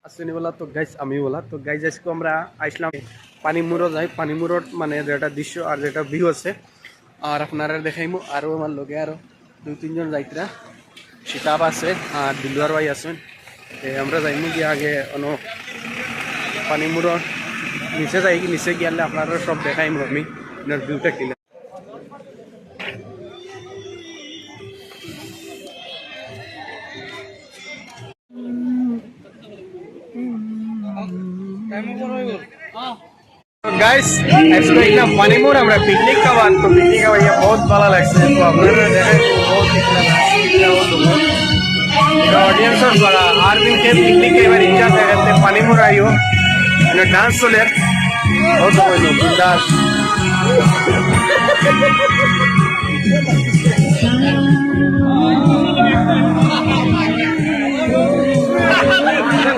আসেনি বলা তো গাইস আমি বলা তো গাইস আজকে আমরা আইসলাম পানিমুড়ো যাই পানিমুড়োর মানে যেটা দৃশ্য আর যেটা ভিউ আছে আর আপনারা দেখাইমু আরো আমার লগে আরো 2-3 জন যাইতরা শিতাব আছে আর দিলওয়ার ভাই আছেন আমরা যাইমু গিয়ে আগে অন পানিমুড়ো নিচে যাই নিচে গিয়ে আপনারা সব দেখাইমু আমি আপনার ভিউটা কিনা गाइस इसको इतना पानीमुर हमरा पिकनिक का बात तो पिकनिक का भैया बहुत भला लगता है तो अपना देखे तो बहुत दिखला तो ऑडियंस और बड़ा आर्मी के पिकनिक के बारे इच्छा से रहते पानीमुर आयो ने डांस तो ले बहुत कोई लोग बिंदास